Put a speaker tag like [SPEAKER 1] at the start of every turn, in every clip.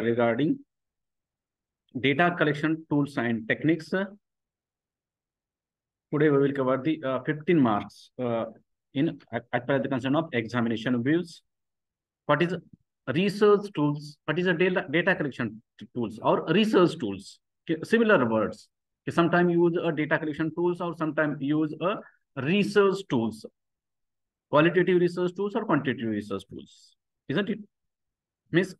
[SPEAKER 1] regarding data collection tools and techniques. Today we will cover the 15 marks in at the concern of examination views. What is research tools? What is a data collection tools or research tools? Similar words. Sometimes use a data collection tools or sometimes use a research tools. Qualitative research tools or quantitative research tools, isn't it? Means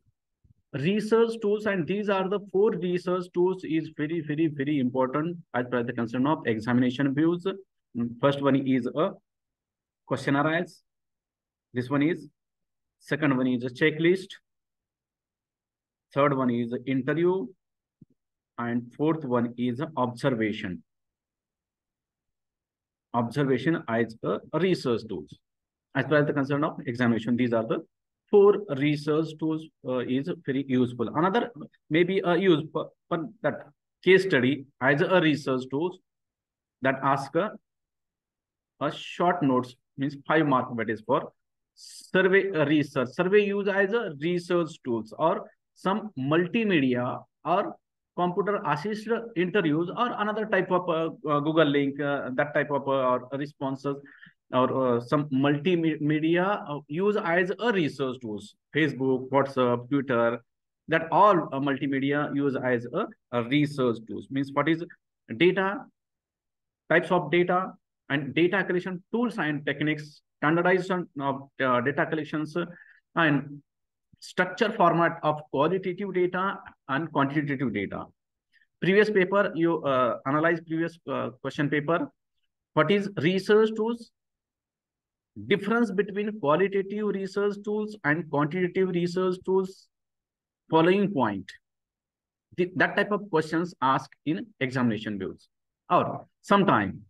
[SPEAKER 1] research tools, and these are the four research tools is very important as per the concern of examination views. First one is a questionnaires. This one is second one is a checklist. Third one is interview, and fourth one is observation. Observation as a research tools. As per the concern of examination, these are the four research tools is very useful. Another maybe a use for that case study as a research tools that ask a short notes, means 5 mark, that is for survey research. Survey use as a research tools or some multimedia or computer assisted interviews or another type of Google link, that type of responses or some multimedia use as a research tools. Facebook, WhatsApp, Twitter, that all multimedia use as a research tools. Means what is data, types of data, and data collection tools and techniques, standardization of data collections, and structure format of qualitative data and quantitative data. Previous paper, you analyze previous question paper. What is research tools? Difference between qualitative research tools and quantitative research tools. Following point. That type of questions asked in examination views. Or sometime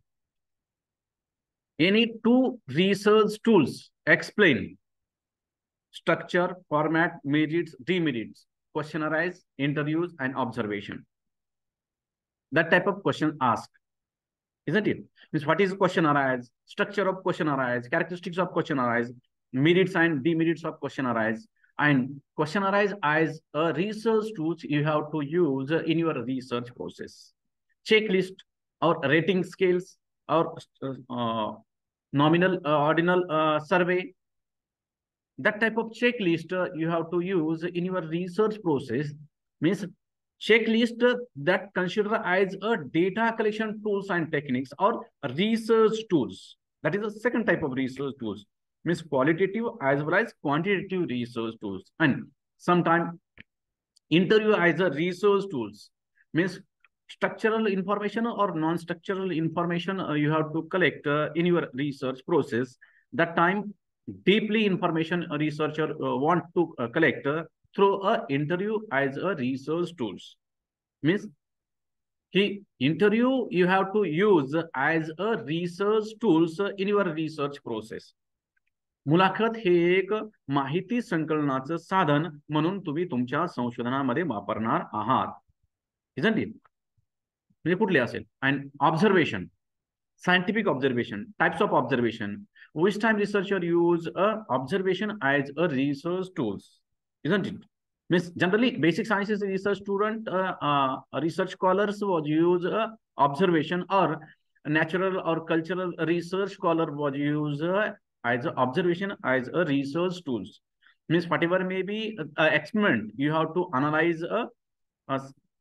[SPEAKER 1] any two research tools explain structure, format, merits, demerits, questionnaires, interviews, and observation. That type of question asked, isn't it? Means what is questionnaires, structure of questionnaires, characteristics of questionnaires, merits and demerits of questionnaires, and questionnaires as a research tools you have to use in your research process. Checklist or rating scales or nominal ordinal survey. That type of checklist you have to use in your research process. Means checklist that consider as a data collection tools and techniques or research tools. That is the second type of research tools. Means qualitative as well as quantitative research tools. And sometimes interview as a research tools. Means structural information or non-structural information you have to collect in your research process. That time deeply information a researcher want to collect through a interview as a research tools. Means he interview you have to use as a research tools in your research process. मुलाखत हे एक माहिती संकलनाचं साधन म्हणून तुम्ही तुमच्या संशोधनामध्ये वापरणार आहात. Isn't it? म्हणजे कुठले असेल. And observation, scientific observation, types of observation. Which time researcher use observation as a research tools, isn't it? Means generally basic sciences research student, research scholars was use observation, or natural or cultural research scholar was use as a observation as a research tools. Means whatever may be experiment you have to analyze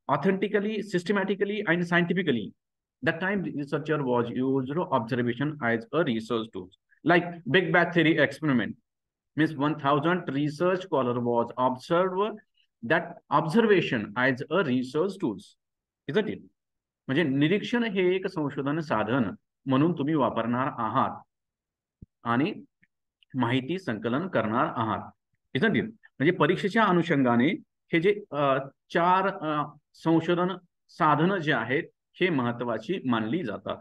[SPEAKER 1] authentically, systematically, and scientifically. That time researcher was used observation as a research tool. Like Big Bang Theory experiment. Means 1000 research scholar was observed. That observation as a research tools. Isn't it? म्हणजे निरीक्षण हे एक संशोधन साधन म्हणून तुम्ही वापरणार आहात आणि माहिती संकलन करणार आहात. Isn't it? म्हणजे परीक्षेच्या अनुषंगाने हे जे 4 संशोधन साधन जे आहेत हे महत्वाची मानली जातात.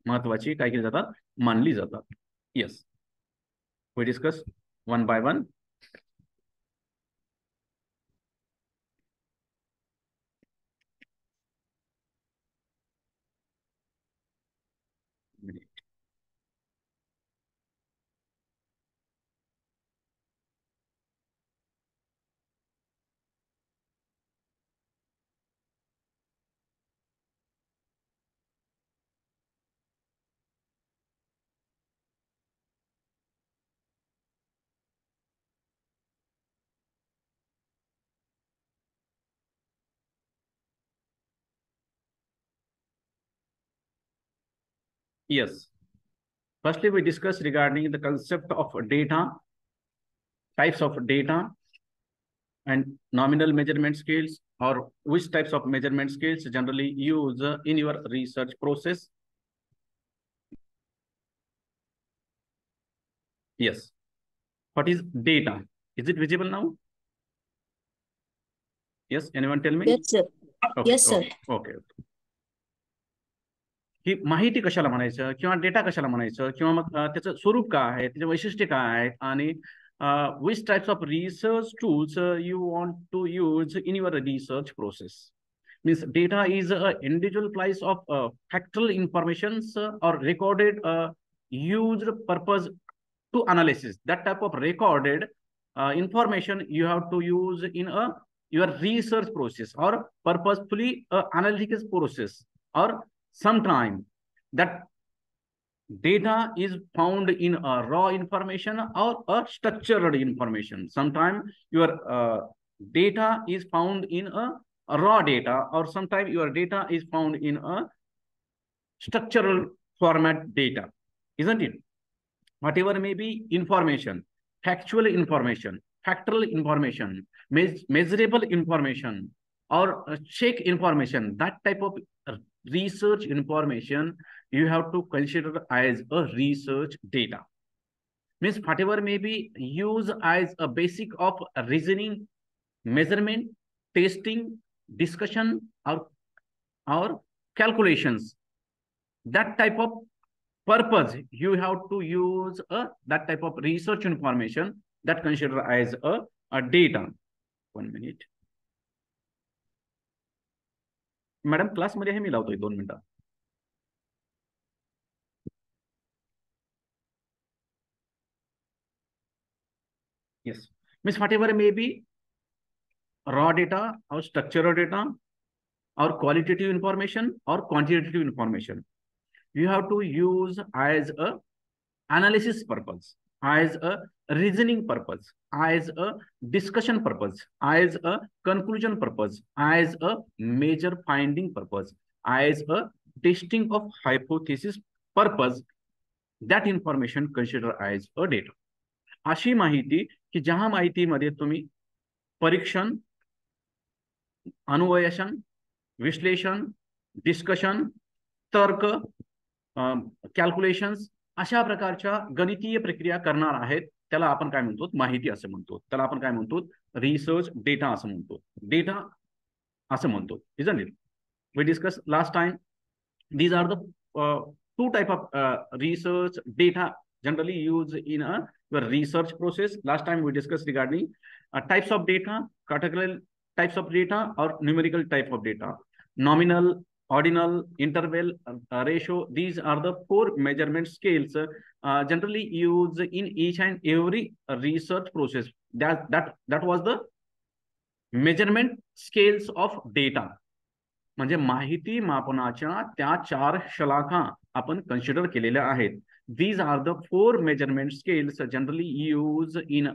[SPEAKER 1] महत्वाची काय केली जातात? मानली जातात. Yes. We discuss one by one. Yes. Firstly, we discussed regarding the concept of data, types of data, and nominal measurement scales, or which types of measurement scales generally use in your research process. Yes. What is data? Is it visible now? Yes. Anyone tell me?
[SPEAKER 2] Yes, sir.
[SPEAKER 1] Okay.
[SPEAKER 2] Yes, sir.
[SPEAKER 1] Okay. ही माहिती कशाला म्हणायचं किंवा data कशाला म्हणायचं किंवा मग त्याचं स्वरूप काय आहे, त्याचे वैशिष्ट्य काय आहेत, आणि which types of research tools you want to use in your research process. Means data is an individual place of factual informations or recorded used purpose to analysis. That type of recorded information you have to use in your research process or purposefully analytical process, or sometime that data is found in a raw information or a structured information. Sometimes your data is found in a raw data, or sometimes your data is found in a structural format data, isn't it? Whatever may be information, factual information, factual information, measurable information, or check information, that type of research information you have to consider as a research data. Means whatever may be used as a basic of reasoning, measurement, testing, discussion, or calculations. That type of purpose you have to use that type of research information that consider as a data. 1 minute. Madam क्लासमध्ये हे मी लावतोय 2 मिनिटं. Yes. Means whatever may be raw data or structural data or qualitative information or quantitative information, you have to use as a analysis purpose, as a reasoning purpose, as a discussion purpose, as a conclusion purpose, as a major finding purpose, as a testing of hypothesis purpose. That information consider as a data. अशी माहिती की ज्या माहितीमध्ये तुम्ही परीक्षण, अनुवयशन, विश्लेषण, discussion, तर्क, calculations अशा प्रकारच्या गणितीय प्रक्रिया करणार आहेत, त्याला आपण काय म्हणतो, माहिती असं म्हणतो. त्याला आपण काय म्हणतो, रिसर्च डेटा असं म्हणतो, डेटा असं म्हणतो. isn't it? We discussed last time. These are the two type of research data generally used in your research process. Last time we discussed regarding types of data, categorical types of data, or numerical type of data. Nominal, ordinal, interval, ratio. These are the 4 measurement scales generally used in each and every research process. That was the measurement scales of data. म्हणजे माहिती मापनाच्या त्या 4 शलाखा आपण consider केलेल्या आहेत. These are the 4 measurement scales generally used in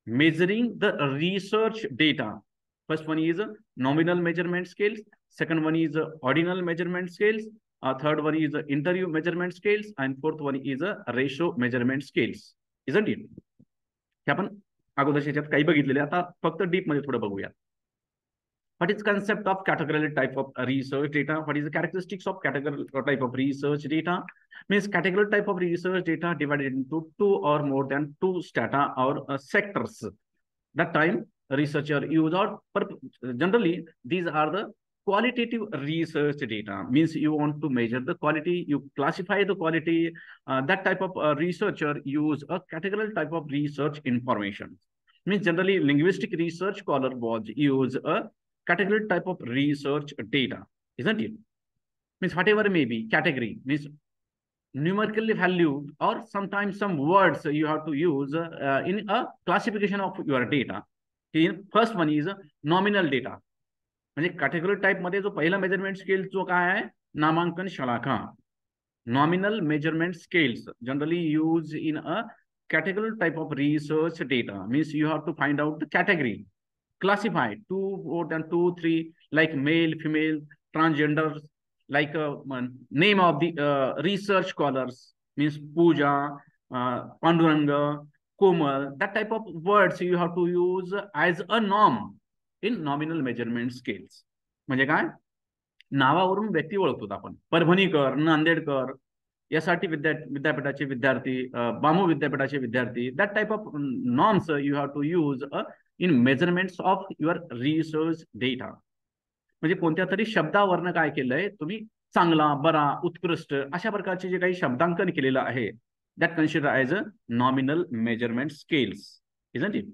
[SPEAKER 1] measuring the research data. First one is nominal measurement scales. Second one is ordinal measurement scales. Third one is interview measurement scales. And fourth one is ratio measurement scales. Isn't it? हे आपण अगोदरच्या ह्याच्यात काही बघितलेले, आता फक्त deep मध्ये थोडं बघूया. What is concept of categorical type of research data? What is the characteristics of categorical type of research data? Means categorical type of research data divided into 2 or more than 2 strata or sectors. That time researcher use, or generally these are the qualitative research data. Means you want to measure the quality, you classify the quality. That type of researcher use a categorical type of research information. Means generally linguistic research scholar was use a category type of research data, isn't it? Means whatever may be category, means numerically valued, or sometimes some words you have to use in a classification of your data. First one is nominal data. म्हणजे category type मध्ये जो पहिला measurement scale जो काय आहे, नामांकन शलाखा. Nominal measurement scales generally used in a category type of research data. Means you have to find out the category, classify 2 more than 2, 3, like male, female, transgender, like name of the research scholars, means Pooja, Panduranga, Komal, that type of words you have to use as a norm in nominal measurement scales. म्हणजे काय, नावावरून व्यक्ती ओळखतो आपण. परभणीकर, नांदेडकर, यासाठी विद्यापीठाचे विद्यार्थी, बामू विद्यापीठाचे विद्यार्थी, that type of norms you have to use in measurements of your research data. म्हणजे कोणत्या तरी शब्दावरनं काय केलंय तुम्ही, चांगला, बरा, उत्कृष्ट अशा प्रकारचे जे काही शब्दांकन केलेलं आहे, that considered as a nominal measurement scales, isn't it?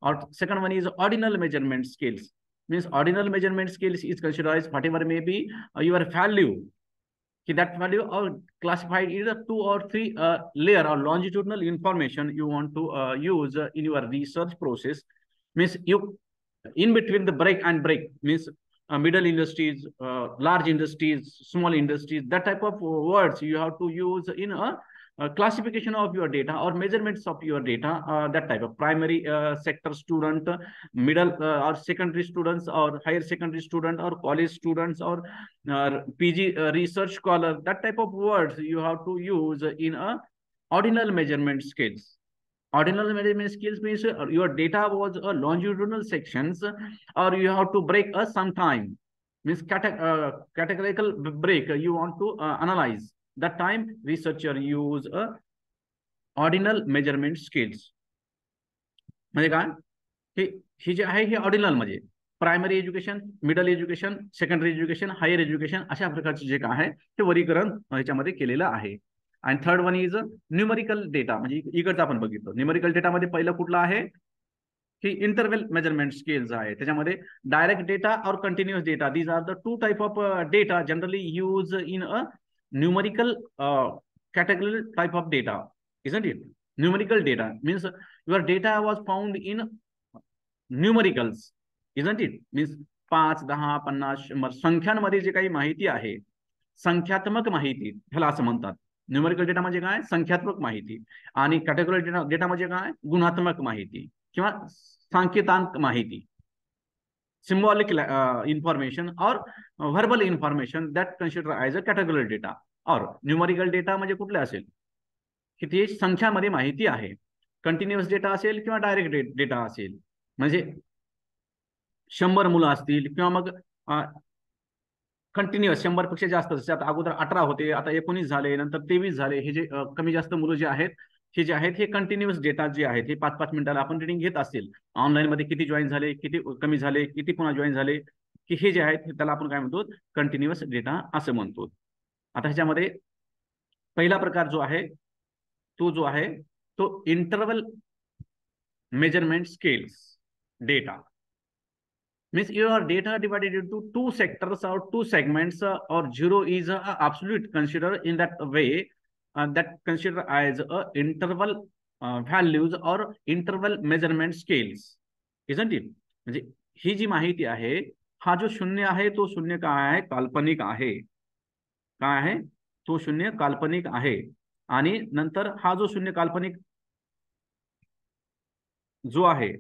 [SPEAKER 1] Or second one is ordinal measurement scales. Means ordinal measurement scales is considered as whatever may be your value. That value or classified either 2 or 3 layer or longitudinal information you want to use in your research process. Means you in between the break and break, means middle industries, large industries, small industries, that type of words you have to use in a classification of your data or measurements of your data, that type of primary sector student, middle or secondary students, or higher secondary student, or college students, or PG research scholar, that type of words you have to use in a ordinal measurement scales. Ordinal measurement scales means your data was a longitudinal sections, or you have to break a sometime, means categorical break you want to analyze. That time researcher use a ordinal measurement scales. म्हणजे काय, ही जे आहे हे ordinal म्हणजे primary education, middle education, secondary education, higher education अशा प्रकारचे जे काय आहे ते वर्गीकरण ह्याच्यामध्ये केलेलं आहे. आणि third one is numerical data. म्हणजे इकडचं आपण बघितलं, न्यूमरिकल डेटामध्ये पहिलं कुठलं आहे की इंटरव्हल मेजरमेंट स्केल्स आहे. त्याच्यामध्ये डायरेक्ट डेटा और continuous data, these are the two type of data generally use in a numerical categorical type of data, isn't it? Numerical data means your data was found in numericals, isn't it? Means 5, 10, 50, 100 संख्यांमध्ये जे काही माहिती आहे, संख्यात्मक माहिती ह्याला असं म्हणतात. Numerical data म्हणजे काय, संख्यात्मक माहिती. आणि कॅटेगोरिकल डेटा म्हणजे काय, गुणात्मक माहिती किंवा सांकेतांक माहिती, symbolic information or verbal information that considered as a categorical data. और न्यूमरिकल डेटा म्हणजे कुठले असेल की ते संख्यामध्ये माहिती आहे, कंटिन्युअस डेटा असेल किंवा डायरेक्ट डेटा असेल. म्हणजे 100 मुलं असतील किंवा मग कंटिन्युअस 100 पेक्षा जास्त, जसे आता अगोदर 18 होते, आता 19 झाले, नंतर 23 झाले. हे जे कमी जास्त मुलं जे आहेत हे जे आहेत हे कंटिन्युअस डेटा जे आहेत हे 5-5 मिनिटाला आपण रिडिंग घेत असेल. ऑनलाईन मध्ये किती जॉईन झाले, किती कमी झाले, किती पुन्हा जॉईन झाले, की हे जे आहेत त्याला आपण काय म्हणतो, कंटिन्युअस डेटा असं म्हणतो. आता ह्याच्यामध्ये पहिला प्रकार जो आहे तो interval measurement scales data. Means your data divided into 2 sectors or 2 segments, or 0 is absolute considered in that way, that considered as interval values or interval measurement scales, isn't it? म्हणजे ही जी माहिती आहे, हा जो शून्य आहे तो शून्य काय आहे, काल्पनिक आहे. काय आहे तो शून्य काल्पनिक आहे. आणि नंतर हा जो शून्य काल्पनिक जो आहे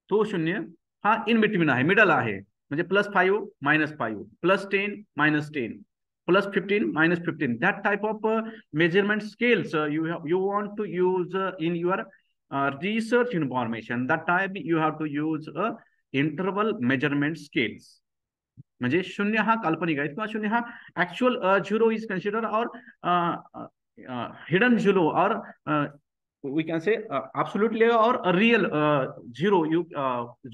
[SPEAKER 1] तो शून्य हा इन बिटवीन आहे, मिडल आहे. म्हणजे +5 -5, +10 -10, +15 -15, that type of measurement scales you want to use in your research information. That time you have to use interval measurement scales. म्हणजे शून्य हा काल्पनिक आहे किंवा शून्य हा ऍक्च्युअल 0 इज कन्सिडर और हिडन 0 और we can say absolutely or a real 0.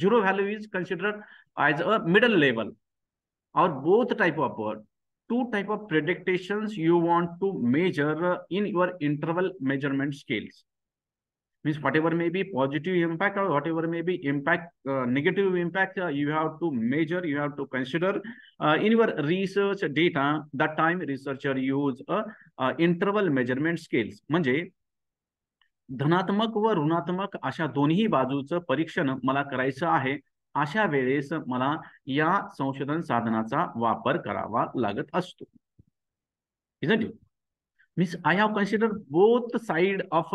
[SPEAKER 1] Zero value is considered as a middle level, or both type of 2 type of predictions you want to measure in your interval measurement scales. Means whatever may be positive impact or whatever may be impact, negative impact, you have to measure, you have to consider in your research data. That time researcher use interval measurement scales. म्हणजे धनात्मक व ऋणात्मक अशा दोन्ही बाजूचं परीक्षण मला करायचं आहे, अशा वेळेस मला या संशोधन साधनाचा वापर करावा लागत असतो. Means I have considered both the side of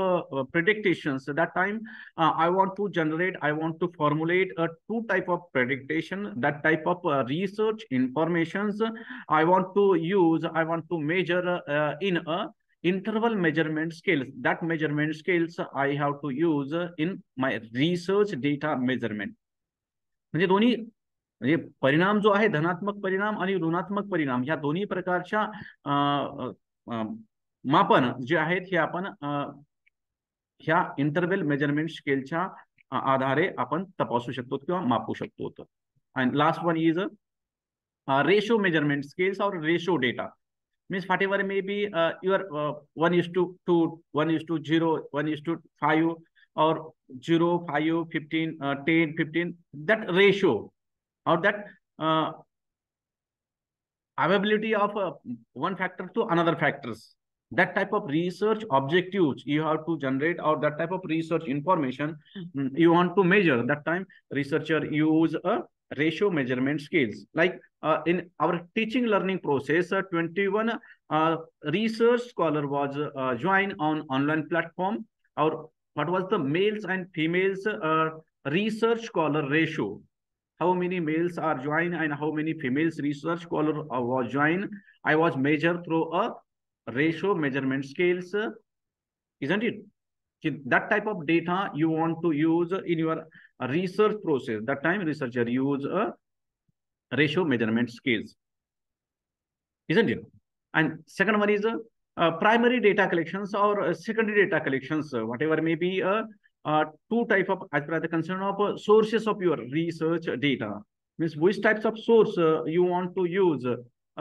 [SPEAKER 1] predictions. So that time I want to generate, I want to formulate a two type of prediction, that type of research informations I want to use, I want to measure in a interval measurement scales. That measurement scales I have to use in my research data measurement. म्हणजे दोन्ही म्हणजे परिणाम जो आहे धनात्मक परिणाम आणि ऋणात्मक परिणाम ह्या दोन्ही प्रकारच्या मापन जे आहेत हे आपण ह्या इंटरव्हल मेजरमेंट स्केलच्या आधारे आपण तपासू शकतो किंवा मापू शकतो. And last one is ratio measurement scales or ratio data. Means whatever may be your 1:2, 1:0, 1:5 or 0, 5, 15, 10, 15, that ratio or that availability of one factor to another factors. That type of research objectives you have to generate, or that type of research information you want to measure. That time researcher use a ratio measurement scales. Like in our teaching learning process, 21 research scholar was joined on online platform. Or what was the males and females research scholar ratio? How many males are joined and how many females research scholar was joined? I was measured through a ratio measurement scales, isn't it? That type of data you want to use in your research process. That time researcher use a ratio measurement scales, isn't it? And second one is primary data collections or secondary data collections, whatever may be two type of, as per the concern of sources of your research data. Means which types of source you want to use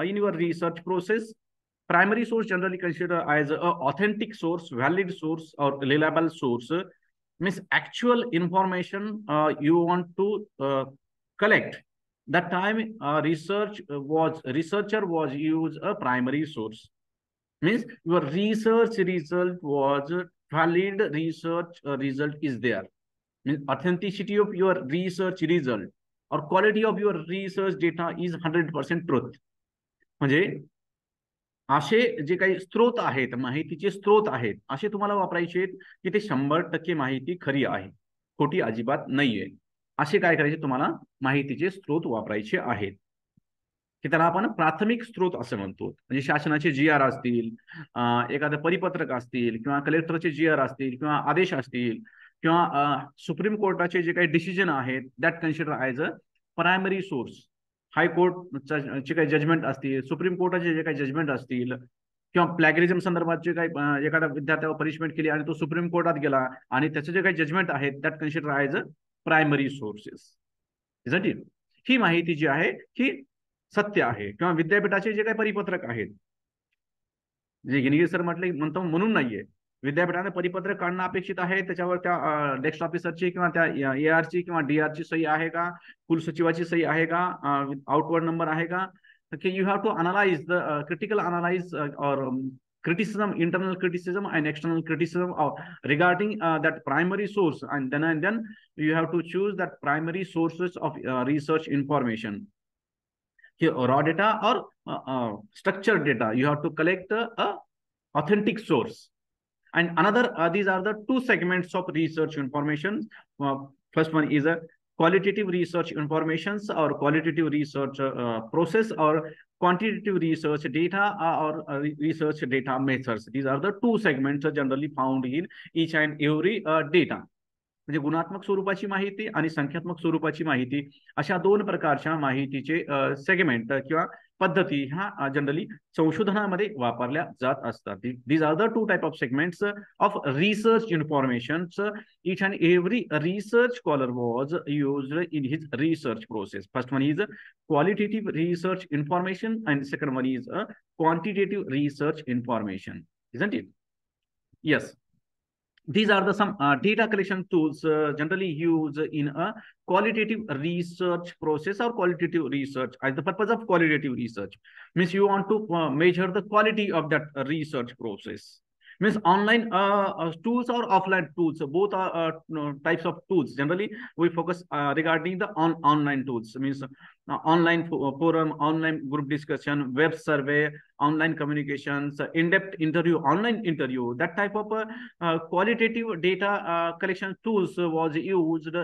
[SPEAKER 1] in your research process. Primary source generally considered as a authentic source, valid source, or reliable source. Means actual information you want to collect. That time researcher was use a primary source. Means your research result was valid research result is there. Means authenticity of your research result or quality of your research data is 100% truth. म्हणजे असे जे काही स्त्रोत आहेत, माहितीचे स्त्रोत आहेत, असे तुम्हाला वापरायचे आहेत की ते 100% माहिती खरी आहे, खोटी अजिबात नाहीये. असे काय करायचे, तुम्हाला माहितीचे स्त्रोत वापरायचे आहेत, की त्याला आपण प्राथमिक स्त्रोत असं म्हणतो. म्हणजे शासनाचे GR असतील, एखादं परिपत्रक असतील, किंवा कलेक्टरचे GR असतील, किंवा आदेश असतील, किंवा सुप्रीम कोर्टाचे जे काही डिसिजन आहेत, that consider as a primary source. हायकोर्टचे काही जजमेंट असतील, सुप्रीम कोर्टाचे जे काही जजमेंट असतील, किंवा प्लॅगरिझम संदर्भात जे काही एखाद्या विद्यार्थ्यावर पनिशमेंट केली आणि तो सुप्रीम कोर्टात गेला आणि त्याचे जे काही जजमेंट आहेत, that consider as a primary sources. ही माहिती जी आहे ही सत्य आहे. किंवा विद्यापीठाचे जे काही परिपत्रक आहेत, जे गिनगिरी सर म्हणतो म्हणून नाहीये, विद्यापीठाने परिपत्रक काढणं अपेक्षित आहे, त्याच्यावर त्या डेस्क ऑफिसरची किंवा त्या ARची किंवा DRची सही आहे का, कुलसचिवाची सही आहे का, आउटवर्ड नंबर आहे का. Okay, you have to analyze the critical analyze or criticism, internal criticism and external criticism regarding that primary source, and then you have to choose that primary sources of research information. Here, raw data or structured data, you have to collect a authentic source. And another, these are the two segments of research information. First one is a qualitative research informations or qualitative research process, or quantitative research data or research data methods. These are the two segments generally found in each and every data. म्हणजे गुणात्मक स्वरूपाची माहिती आणि संख्यात्मक स्वरूपाची माहिती, अशा दोन प्रकारच्या माहितीचे सेगमेंट किंवा पद्धती ह्या जनरली संशोधनामध्ये वापरल्या जात असतात. These are the two type of segments of research information. each and every research scholar was used in his research process. First one is qualitative research information and second one is quantitative research information, isn't it? Yes. These are the some data collection tools generally used in a qualitative research process or qualitative research. As the purpose of qualitative research means you want to measure the quality of that research process. Means online tools or offline tools, both are types of tools. Generally we focus regarding the online tools. Means online forum, online group discussion, web survey, online communications, in-depth interview, online interview, that type of qualitative data collection tools was used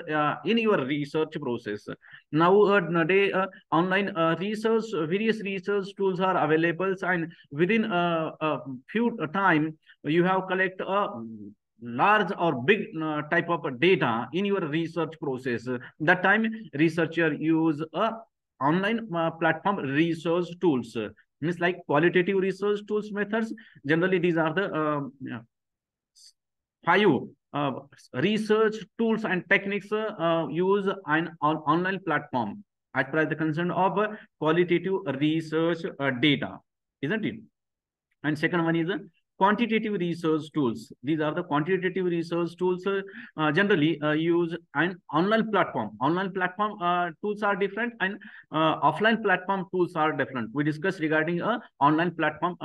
[SPEAKER 1] in your research process. Nowadays, online research, various research tools are available, and within a few time, you have collect a large or big type of data in your research process. That time, researcher use a online platform research tools. Means like qualitative research tools methods. Generally, these are the five research tools and techniques use on online platform as per the concern of qualitative research data, isn't it? And second one is quantitative research tools. These are the quantitative research tools generally use an online platform. Online platform tools are different, and offline platform tools are different. We discussed regarding online platform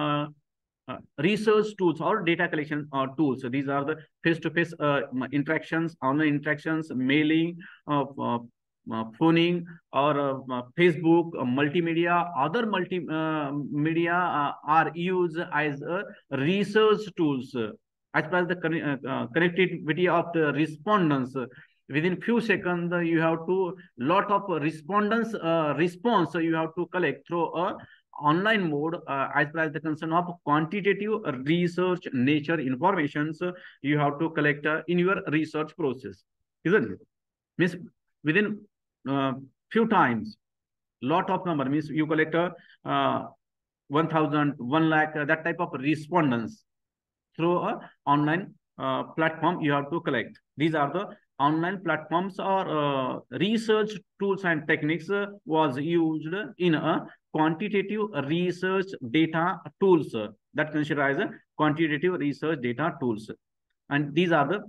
[SPEAKER 1] research tools or data collection tools. So these are the face-to-face interactions, online interactions, mailing, phoning, or Facebook, multimedia, other multimedia are used as research tools. As per the connectivity of the respondents, within few seconds, you have to lot of respondents response you have to collect through a online mode as per as the concern of quantitative research nature informations you have to collect in your research process, isn't it? Means within few times, lot of number, means you collect 1,000, 1 lakh, that type of respondents through a online platform you have to collect. These are the online platforms or research tools and techniques was used in a quantitative research data tools that considered as a quantitative research data tools. And these are the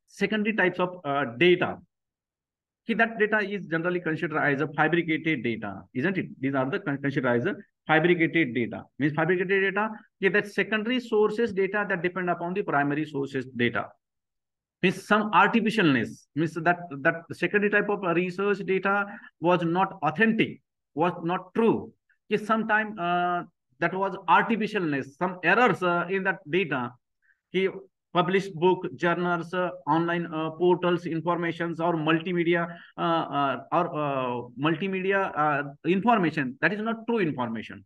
[SPEAKER 1] secondary types of data. That data is generally considered as a fabricated data, isn't it? These are the considered as a fabricated data. Means fabricated data, that secondary sources data that depend upon the primary sources data. Means some artificialness, means that secondary type of research data was not authentic, was not true. Sometimes that was artificialness, some errors in that data. Published book, journals, online portals, informations, or multimedia information that is not true information.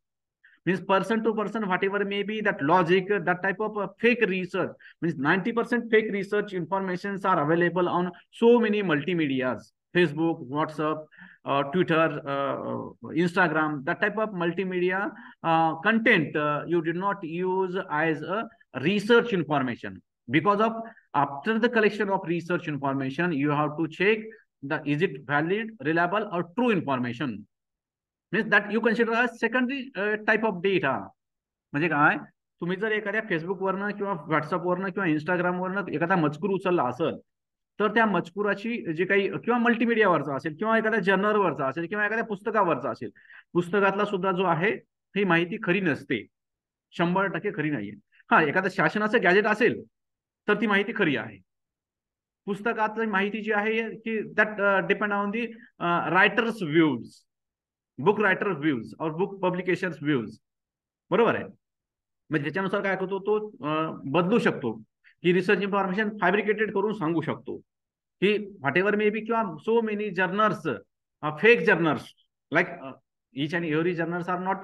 [SPEAKER 1] Means person to person, whatever may be that logic, that type of fake research. Means 90% fake research informations are available on so many multimedias, Facebook, WhatsApp, Twitter, Instagram. That type of multimedia content you did not use as a research information. Because of after the collection of research information, you have to check is it valid, reliable, or true information. Means that you consider as secondary type of data. म्हणजे काय, तुम्ही जर एखाद्या फेसबुकवरनं किंवा व्हॉट्सअपवरनं किंवा इंस्टाग्रामवरनं एखादा मजकूर उचलला असेल, तर त्या मजकुराची जे काही किंवा मल्टीमीडियावरचा असेल किंवा एखाद्या जर्नलवरचा असेल किंवा एखाद्या पुस्तकावरचा असेल, पुस्तकातला सुद्धा जो आहे ही माहिती खरी नसते, 100% खरी नाहीये. हा, एखादा शासनाचं गॅजेट असेल तर ती माहिती खरी आहे. पुस्तकातली माहिती जी आहे की that depend on the writers views, book writer views और बुक पब्लिकेशन व्ह्यूज. बरोबर आहे. म्हणजे त्याच्यानुसार काय होतो, तो बदलू शकतो की रिसर्च इन्फॉर्मेशन फॅब्रिकेटेड करून सांगू शकतो की व्हॉटेवर मे बी, किंवा so many journals, fake journals, like each and every journals are not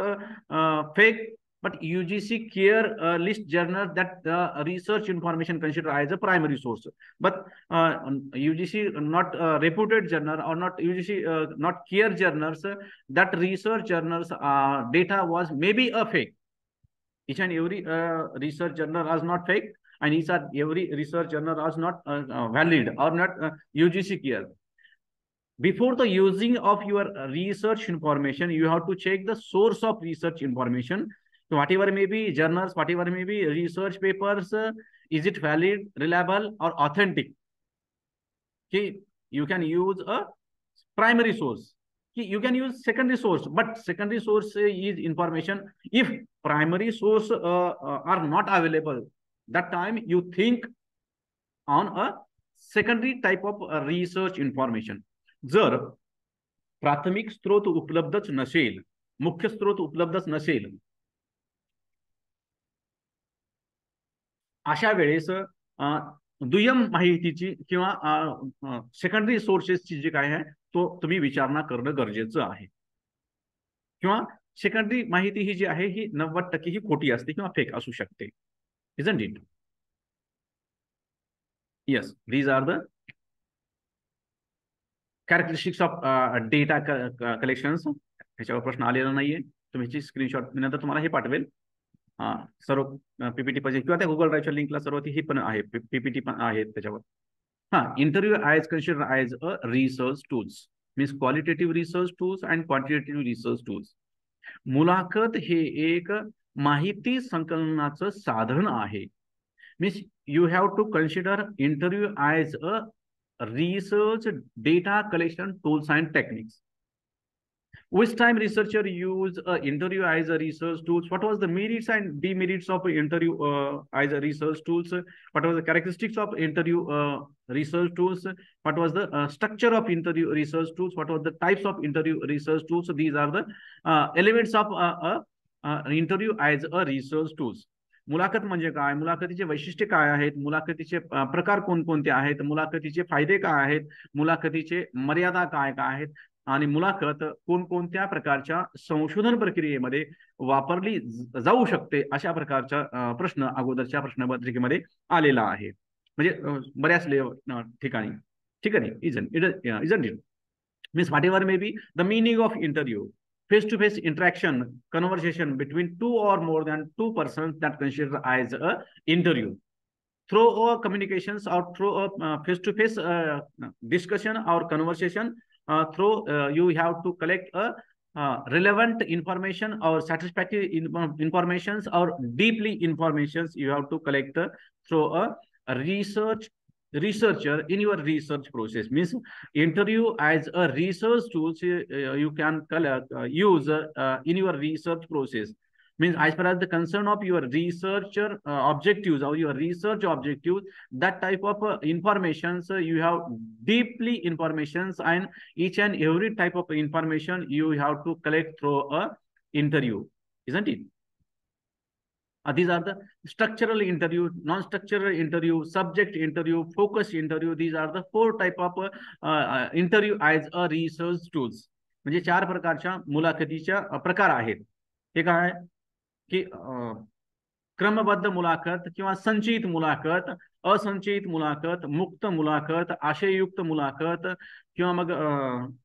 [SPEAKER 1] fake, but UGC care list journals that research information considered as a primary source. But UGC not reputed journal or not UGC not care journals, that research journals data was maybe a fake. Each and every research journal was not fake, and each and every research journal was not valid or not UGC care. Before the using of your research information, you have to check the source of research information. So whatever may be journals, whatever may be research papers, is it valid, reliable, or authentic? Okay, you can use a primary source. Okay, you can use secondary source, but secondary source is information. If primary source are not available, that time you think on a secondary type of research information. जर प्राथमिक स्त्रोत उपलब्धच नसेल, मुख्य स्त्रोत उपलब्धच नसेल, अशा वेळेस दुय्यम माहितीची किंवा सेकंडरी सोर्सेसची जी काय आहे तो तुम्ही विचारणा करणं गरजेचं आहे. किंवा सेकंडरी माहिती ही जी आहे ही 90% ही खोटी असते किंवा फेक असू शकते. Isn't it? Yes, these are the characteristics of data collections. ह्याच्यावर प्रश्न आलेला नाहीये. तुम्ही स्क्रीनशॉट नंतर तुम्हाला हे पाठवेल. सर्व पीपीटी पाहिजे किंवा त्या गुगल ड्राईव्हच्या लिंकला सर्व ही पण आहे, पीपीटी पण आहे त्याच्यावर. Interview as consider as a research tools, means qualitative research tools and quantitative research tools. मुलाखत हे एक माहिती संकलनाचं साधन आहे. Means you have to consider interview as a research data collection tools and techniques. Which time researcher use interview as a research tools? What was the merits and demerits of interview as a research tools? What was the characteristics of interview research tools? What was the structure of interview research tools? What was the types of interview research tools? So these are the elements of interview as a research tools. मुलाखत म्हणजे काय, मुलाखतीचे वैशिष्ट्य काय आहेत, मुलाखतीचे प्रकार कोणकोणते आहेत, मुलाखतीचे फायदे काय आहेत, मुलाखतीचे मर्यादा काय काय आहेत आणि मुलाखत कोणकोणत्या प्रकारच्या संशोधन प्रक्रियेमध्ये वापरली जाऊ शकते अशा प्रकारचा प्रश्न अगोदरच्या प्रश्नपत्रिकेमध्ये आलेला आहे. म्हणजे बऱ्याच ठिकाणी ठीक आहे. Isn't it means whatever may be the meaning of interview, face-to-face interaction, conversation between two or more than two persons that considered as a interview. Through communications or through face-to-face discussion or conversation, through you have to collect relevant information or satisfactory informations or deeply informations you have to collect through a researcher in your research process. Means interview as a research tools you can use in your research process. Means as far as the concern of your researcher objectives or your research objectives, that type of informations you have deeply informations, and each and every type of information you have to collect through a interview, isn't it? These are the structural interview, non-structural interview, subject interview, focus interview. These are the 4 type of interview as a research tools. म्हणजे 4 प्रकारच्या मुलाखतीच्या प्रकार आहेत. हे काय की क्रमबद्ध मुलाखत किंवा संचयित मुलाखत, असंचयित मुलाखत, मुक्त मुलाखत, आशययुक्त मुलाखत किंवा मग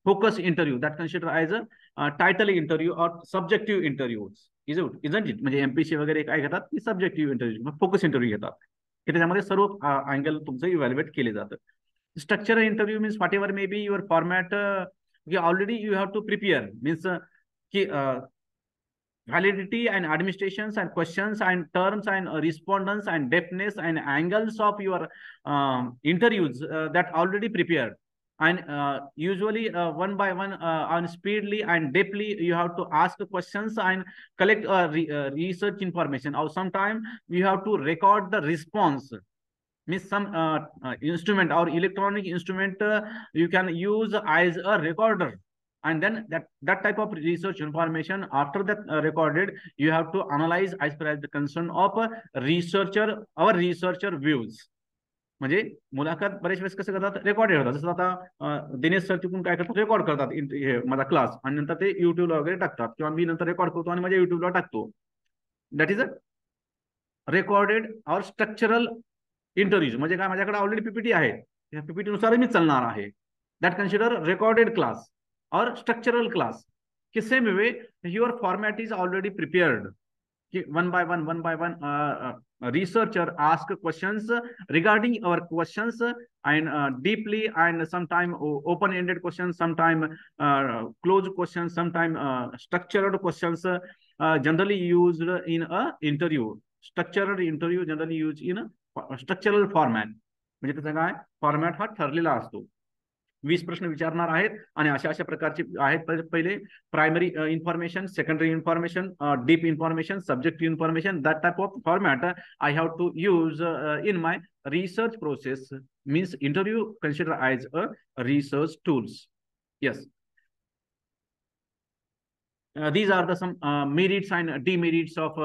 [SPEAKER 1] focus interview that consider as a title interview or subjective interviews. Isn't it म्हणजे एमपीसी वगैरे काय घेतात की सब्जेक्टिव्ह इंटरव्ह्यू, फोकस इंटरव्ह्यू घेतात की त्याच्यामध्ये सर्व अँगल तुमचं इव्हॅल्युएट केले जातं. Structural interview means whatever may be your format already you have to prepare. Means की validity and administrations and questions and terms and respondents and depthness and angles of your interviews that already prepared, and usually one by one and speedily and deeply you have to ask questions and collect research information, or sometime you have to record the response. Means some instrument or electronic instrument you can use as a recorder, and then that type of research information after that recorded you have to analyze as per as the concern of our researcher views. म्हणजे मुलाखत बरेच वेळेस कसं करतात, record करतात. जसं आता Dinesh sir तिकडून काय करतात, रेकॉर्ड करतात माझा क्लास आणि नंतर ते युट्यूबला वगैरे टाकतात, किंवा मी नंतर रेकॉर्ड करतो आणि माझ्या युट्यूबला टाकतो. दॅट इज अ रेकॉर्डेड और स्ट्रक्चरल इंटरव्ह्यूज. म्हणजे काय, माझ्याकडे ऑलरेडी पीपीटी आहे, त्या पीपीटी नुसार मी चालणार आहे. That consider recorded class or structural class. कि same way your format is already prepared. कि one by one researcher ask questions regarding our questions and deeply, and sometime open-ended questions, sometime closed questions, sometime structured questions generally used in a interview. Structured interview generally used in a structural format. म्हणजे त्याचा काय format हा ठरलेला असतो. 20 प्रश्न विचारणार आहेत आणि अशा अशा प्रकारचे आहेत. पहिले primary information, secondary information, deep information, subjective information. That type of format I have to use in my research process. Means interview consider as a research tools. Yes, these are the some merits and demerits of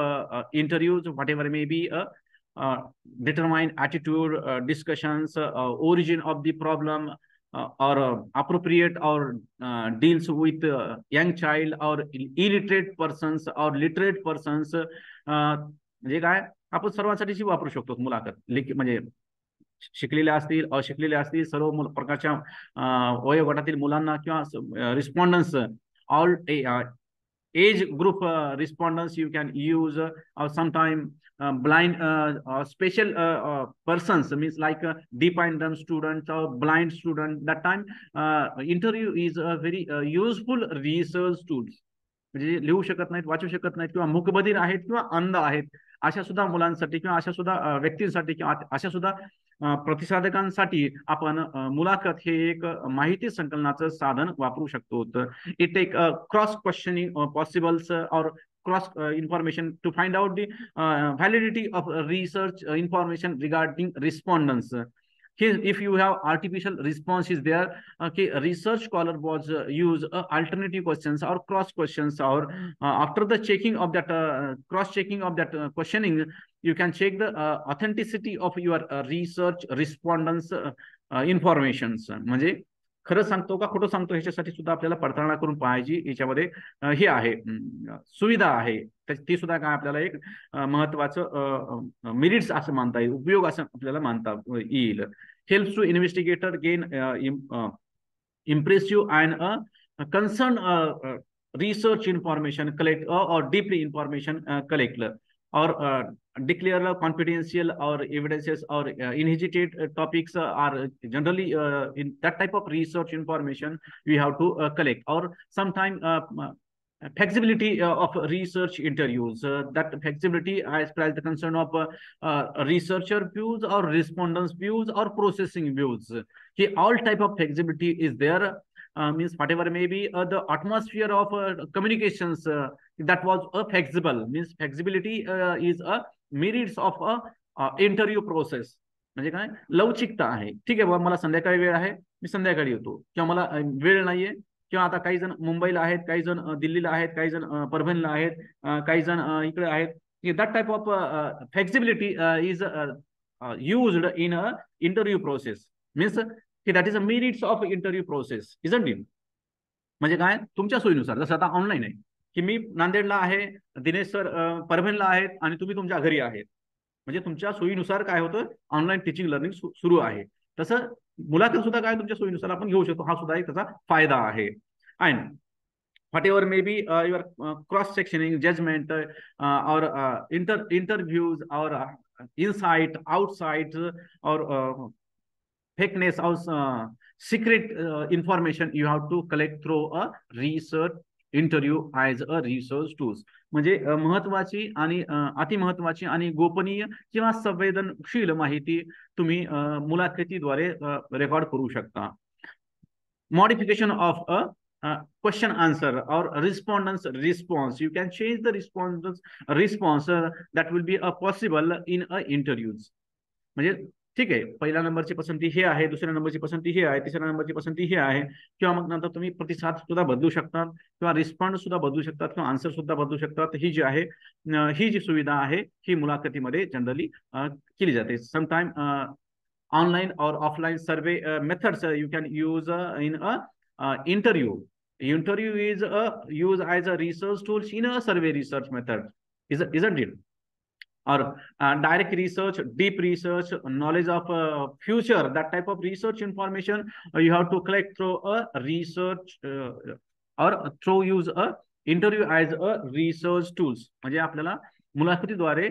[SPEAKER 1] interviews, whatever may be determine attitude, discussions, origin of the problem, or appropriate or deals with young child or illiterate persons or literate persons. म्हणजे काय आपण सर्वांसाठीची वापरू शकतो मुलाखत. म्हणजे शिकलेले असतील, अशिकलेले असतील, सर्व प्रकारच्या वयोगटातील मुलांना किंवा respondents, all age group respondents you can use, or sometime blind special persons, means like deaf and dumb students or blind student. That time interview is a very useful research tools. म्हणजे लिहू शकत नाहीत, वाचू शकत नाहीत, किंवा मूकबधीर आहेत किंवा अंध आहेत, अशा सुद्धा मुलांसाठी किंवा अशा सुद्धा व्यक्तींसाठी किंवा अशा सुद्धा प्रतिसादकांसाठी आपण मुलाखत हे एक माहिती संकलनाचं साधन वापरू शकतो. It take cross questioning possibles और cross information to find out the validity of research information regarding respondents. If you have artificial responses there, okay, research scholar was use alternative questions or cross questions, or after the checking of that cross checking of that questioning, you can check the authenticity of your research respondents informations. म्हणजे खरं सांगतो का खोटं सांगतो ह्याच्यासाठी सुद्धा आपल्याला पडताळणी करून पाहायची याच्यामध्ये हे आहे, सुविधा आहे. ती सुद्धा काय आपल्याला एक महत्वाचं मेरिट्स असं मानता येईल, उपयोग असं आपल्याला मानता येईल. Helps to investigator gain impressive and concerned research information collect or deeply information collect, or declare confidential or evidences or inherited topics are generally in that type of research information we have to collect. Or sometime flexibility of research interviews, that flexibility as per the concern of researcher views or respondents views or processing views. All type of flexibility is there, means whatever may be the atmosphere of communications that was flexible, means flexibility is a merits of a interview process. म्हणजे काय लवचिकता आहे. ठीक आहे बाबा, मला संध्याकाळी वेळ आहे, मी संध्याकाळी येतो, किंवा मला वेळ नाहीये, किंवा आता काही जण मुंबईला आहेत, काही जण दिल्लीला आहेत, काही जण परभणीला आहेत, काही जण इकडे आहेत. That type of flexibility is used in a interview process, means that is a merits of interview process, isn't it? म्हणजे काय तुमच्या सोयीनुसार, जसं आता ऑनलाईन आहे की मी नांदेडला आहे, दिनेश सर परभणीला आहेत आणि तुम्ही तुमच्या घरी आहेत, म्हणजे तुमच्या सोयीनुसार काय होतं ऑनलाईन टीचिंग लर्निंग सुरू आहे. तसं मुलाखत सुद्धा काय तुमच्या सोयीनुसार आपण घेऊ शकतो, हा सुद्धा एक त्याचा फायदा आहे. And whatever may be your cross sectioning judgment or interviews or insight outside or fakeness or secret information you have to collect through a research interview as a research tools. म्हणजे महत्वाची आणि अतिमहत्वाची आणि गोपनीय किंवा संवेदनशील माहिती तुम्ही मुलाखतीद्वारे रेकॉर्ड करू शकता. Modification of a question answer or respondents response, you can change the response that will be possible in a interviews. म्हणजे ठीक आहे, पहिल्या नंबरची पसंती हे आहे, दुसऱ्या नंबरची पसंती हे आहे, तिसऱ्या नंबरची पसंती हे आहे, किंवा मग नंतर तुम्ही प्रतिसाद सुद्धा बदलू शकता, किंवा रिस्पॉन्स सुद्धा बदलू शकतात, किंवा आन्सर सुद्धा बदलू शकतात. ही जी आहे, ही जी सुविधा आहे ही मुलाखतीमध्ये जनरली केली जाते. समटाइम ऑनलाईन और offline survey methods you can use in a interview. Interview is used as a research tool in a survey research method, isn't it? Or direct research, deep research, knowledge of future, that type of research information you have to collect through a research or through use a interview as a research tools. म्हणजे आपल्याला मुलाखतीद्वारे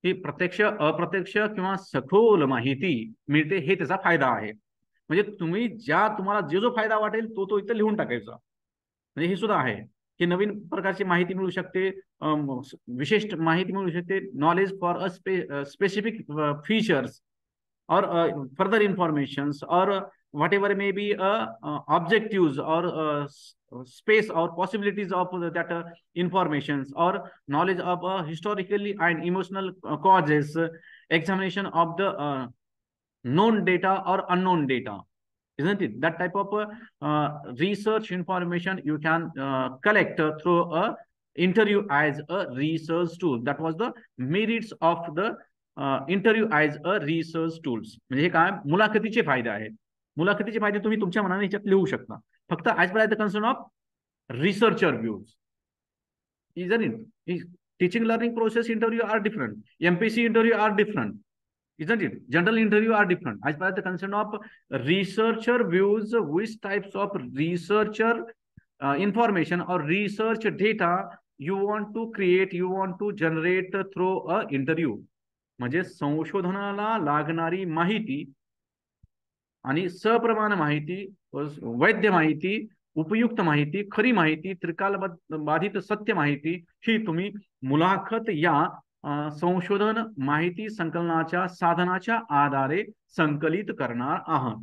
[SPEAKER 1] ही प्रत्यक्ष अप्रत्यक्ष किंवा सखोल माहिती मिळते, हे त्याचा फायदा आहे. म्हणजे तुम्ही तुम्हाला जो फायदा वाटेल तो इथे लिहून टाकायचा. म्हणजे हे सुद्धा आहे की नवीन प्रकारची माहिती मिळू शकते, विशिष्ट माहिती मिळू शकते, knowledge for a specific features और फर्दर इन्फॉर्मेशन्स और what ever may be objectives और space or possibilities of that informations, or knowledge of historically and emotional causes, examination of the known data or unknown data, isn't it? That type of research information you can collect through a interview as a research tool. That was the merits of the interview as a research tools. म्हणजे हे काय मुलाखतीचे फायदे आहेत. मुलाखतीचे फायदे तुम्ही तुमच्या मनाने ह्याच्यात लिहू शकता. फक्त as per the concern of researcher views, isn't it? Teaching learning process interview are different. MPC interview are different, isn't it? General interview are different. As per the concern of researcher views, which types of researcher information or research data you want to create, you want to generate through a interview. म्हणजे संशोधनाला लागणारी माहिती आणि सप्रमाण माहिती, वैध माहिती, उपयुक्त माहिती, खरी माहिती, त्रिकालबाधित सत्य माहिती ही तुम्ही मुलाखत या संशोधन माहिती संकलनाच्या साधनाच्या आधारे संकलित करणार आहात.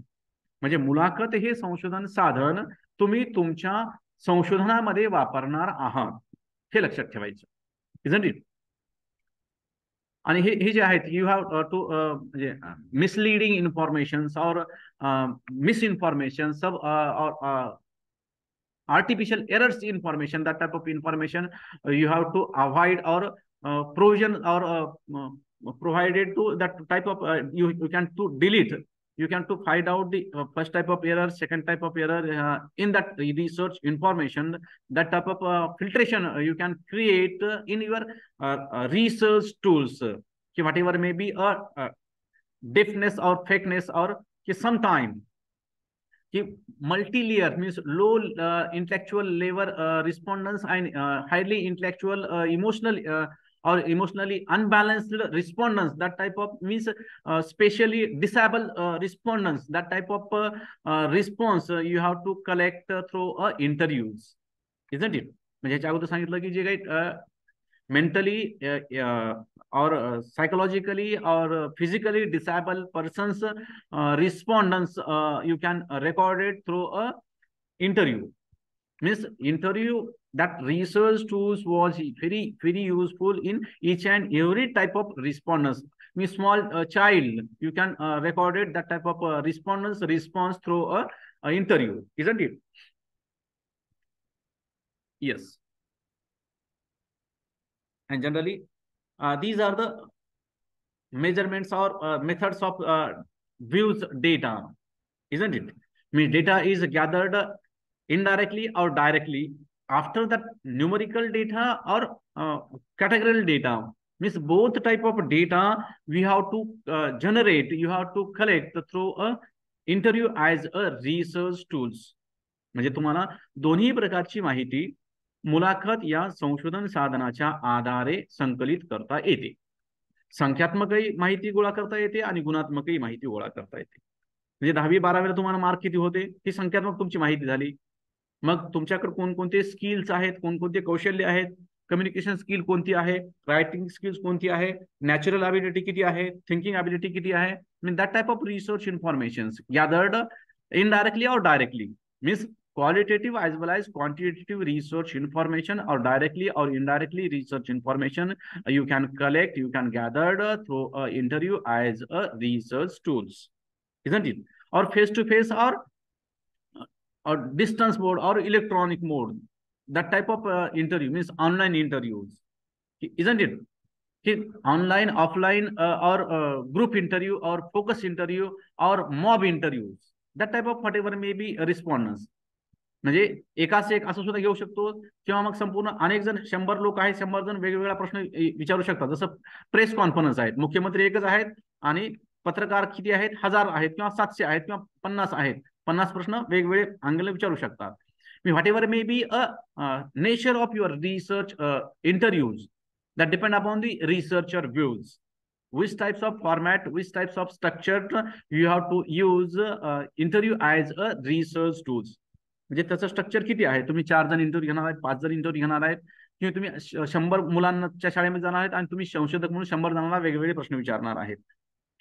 [SPEAKER 1] म्हणजे मुलाखत हे संशोधन साधन तुम्ही तुमच्या संशोधनामध्ये वापरणार आहात, हे लक्षात ठेवायचं. Isn't it? आणि हे जे आहेत, यू हॅव टू म्हणजे मिसलिडिंग इन्फॉर्मेशन और मिसइन्फॉर्मेशन सब और artificial errors information, that type of information you have to avoid or provision or provided to that type of you can to delete, you can to find out the first type of error, second type of error in that research information. That type of filtration you can create in your research tools, whatever may be a deafness or fakeness or sometime multi-layer means low intellectual level respondents and highly intellectual emotional or emotionally unbalanced respondents. That type of means specially disabled respondents. That type of response you have to collect through interviews, isn't it? म्हणजे ह्याच्या अगोदर सांगितलं की जे काही mentally or psychologically or physically disabled persons respondents you can record it through a interview. Means interview, that research tools was very useful in each and every type of respondents. Means small child, you can record it, that type of respondents response through a interview, isn't it? Yes. And generally these are the measurements or methods of views data, isn't it? I mean, data is gathered indirectly or directly. After that, numerical data or categorical data, means both type of data we have to generate, you have to collect through a interview as a research tools. म्हणजे तुम्हाला दोन्ही प्रकारची माहिती मुलाखत या संशोधन साधनाच्या आधारे संकलित करता येते. संख्यात्मकही माहिती गोळा करता येते आणि गुणात्मकही माहिती गोळा करता येते. म्हणजे 10वी 12वीला तुम्हाला मार्क किती होते, ही संख्यात्मक तुमची माहिती झाली. मग तुमच्याकडे कोणकोणते स्किल्स आहेत, कोणकोणते कौशल्य आहेत, कम्युनिकेशन स्किल कोणती आहे, रायटिंग स्किल्स कोणती आहे, नॅचरल ॲबिलिटी किती आहे, थिंकिंग ॲबिलिटी किती आहे. Mean that type of research information gathered indirectly or directly, means qualitative as well as quantitative research information or directly or indirectly research information you can collect, you can gather through interview as a research tools, isn't it? Or face to face or distance mode or electronic mode, that type of interview means online interviews, isn't it? Online, offline or group interview or focus interview or mob interviews, that type of whatever may be respondents. म्हणजे एकाच एक असं सुद्धा घेऊ शकतो किंवा मग संपूर्ण अनेक जण 100 लोक आहेत, 100 जण वेगवेगळा प्रश्न विचारू शकतात. जसं प्रेस कॉन्फरन्स आहेत, मुख्यमंत्री एकच आहेत आणि पत्रकार किती आहेत, 1000 आहेत किंवा 700 आहेत किंवा 50 आहेत, 50 प्रश्न वेगवेगळे अँगल विचारू शकतात. What ever may be a nature of your research interviews that depend upon the researcher views, which types of format, which types of structure you have to use interview as a research tools. म्हणजे त्याचं structure किती आहे, तुम्ही 4 जण interview घेणार आहेत, 5 जण interview घेणार आहेत किंवा तुम्ही 100 मुलांच्या शाळेमध्ये जाणार आहेत आणि तुम्ही संशोधक म्हणून 100 जणांना वेगवेगळे प्रश्न विचारणार आहेत.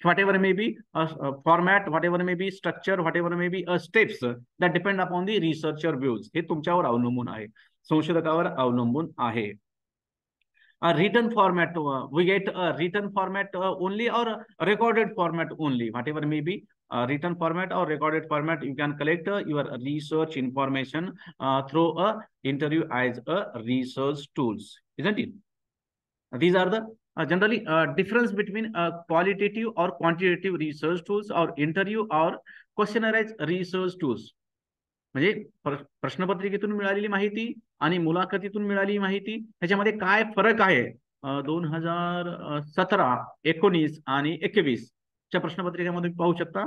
[SPEAKER 1] whatever may be a format, whatever may be structure, whatever may be a steps, that depend upon the researcher views. हे तुमच्यावर अवलंबून आहे, संशोधकावर अवलंबून आहे. A written format, we get a written format only or a recorded format only, whatever may be a written format or recorded format, you can collect your research information through a interview as a research tools, isn't it? These are the generally difference between qualitative or quantitative research tools or interview or questionnaire research tools. म्हणजे प्रश्नपत्रिकेतून मिळालेली माहिती आणि मुलाखतीतून मिळालेली माहिती ह्याच्यामध्ये काय फरक आहे. 2017, 19 आणि 21 च्या प्रश्नपत्रिकेमध्ये पाहू शकता.